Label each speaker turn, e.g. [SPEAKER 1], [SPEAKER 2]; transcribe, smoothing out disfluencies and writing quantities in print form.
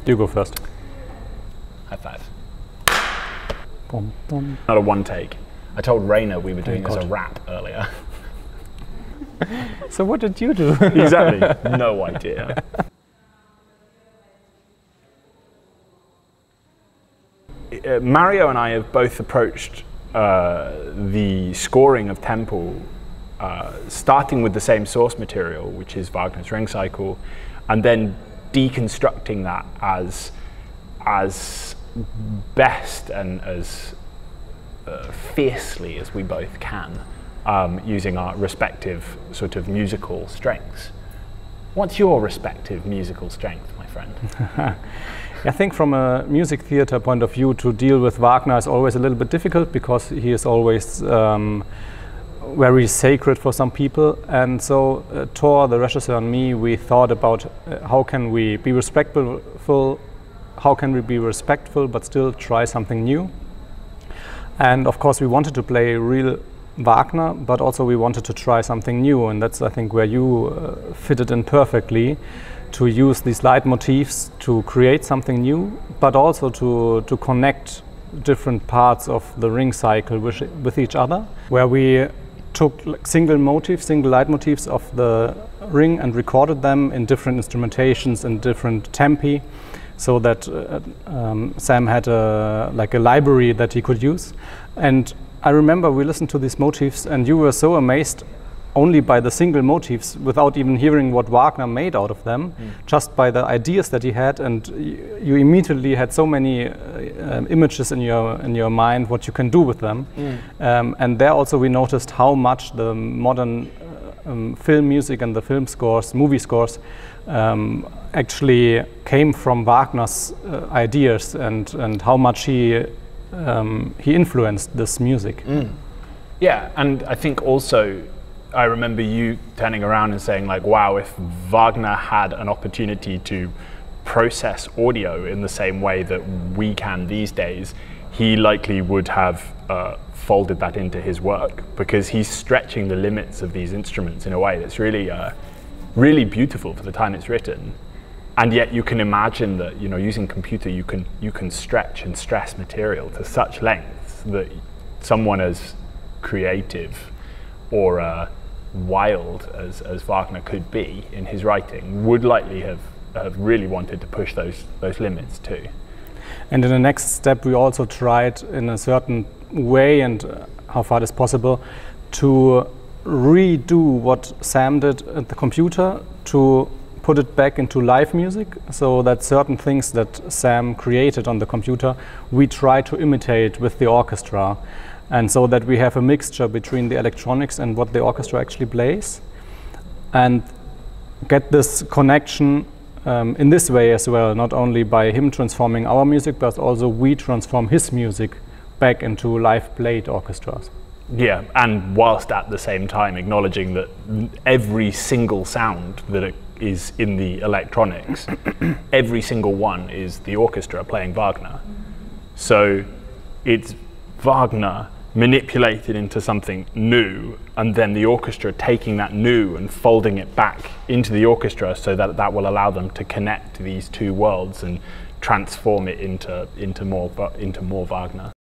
[SPEAKER 1] You go first.
[SPEAKER 2] High five.
[SPEAKER 1] Bum, bum.
[SPEAKER 2] Not a one take. I told Rainer we were doing this as a rap earlier.
[SPEAKER 1] So what did you do?
[SPEAKER 2] Exactly. No idea. Mario and I have both approached the scoring of Temple starting with the same source material, which is Wagners Ring cycle, and then deconstructing that as best and as fiercely as we both can, using our respective sort of musical strengths. What's your respective musical strength, my friend?
[SPEAKER 1] I think from a music theater point of view, to deal with Wagner is always a little bit difficult because he is always very sacred for some people. And so Thor, the regisseur, and me, we thought about how can we be respectful, but still try something new. And of course we wanted to play real Wagner, but also we wanted to try something new, and that's I think where you fitted in perfectly, to use these leitmotifs to create something new, but also to connect different parts of the ring cycle with each other, where we took like single leitmotifs of the ring and recorded them in different instrumentations and different tempi, so that Sam had a library that he could use. And I remember we listened to these motifs and you were so amazed only by the single motifs, without even hearing what Wagner made out of them, just by the ideas that he had, and you immediately had so many images in your mind what you can do with them. And there also we noticed how much the modern film music and the film scores, movie scores, actually came from Wagner's ideas, and how much he influenced this music.
[SPEAKER 2] Yeah, and I think also I remember you turning around and saying like, wow, if Wagner had an opportunity to process audio in the same way that we can these days, he likely would have folded that into his work, because he's stretching the limits of these instruments in a way that's really, really beautiful for the time it's written. And yet you can imagine that, you know, using computer you can stretch and stress material to such lengths that someone as creative or wild as Wagner could be in his writing would likely have really wanted to push those limits too.
[SPEAKER 1] And in the next step we also tried in a certain way, and how far it is possible, to redo what Sam did at the computer, to put it back into live music, so that certain things that Sam created on the computer we try to imitate with the orchestra, and so that we have a mixture between the electronics and what the orchestra actually plays, and get this connection in this way as well, not only by him transforming our music, but also we transform his music back into live played orchestras.
[SPEAKER 2] Yeah, and whilst at the same time acknowledging that every single sound that is in the electronics, every single one is the orchestra playing Wagner. So it's Wagner manipulated into something new, and then the orchestra taking that new and folding it back into the orchestra, so that that will allow them to connect these two worlds and transform it into more Wagner.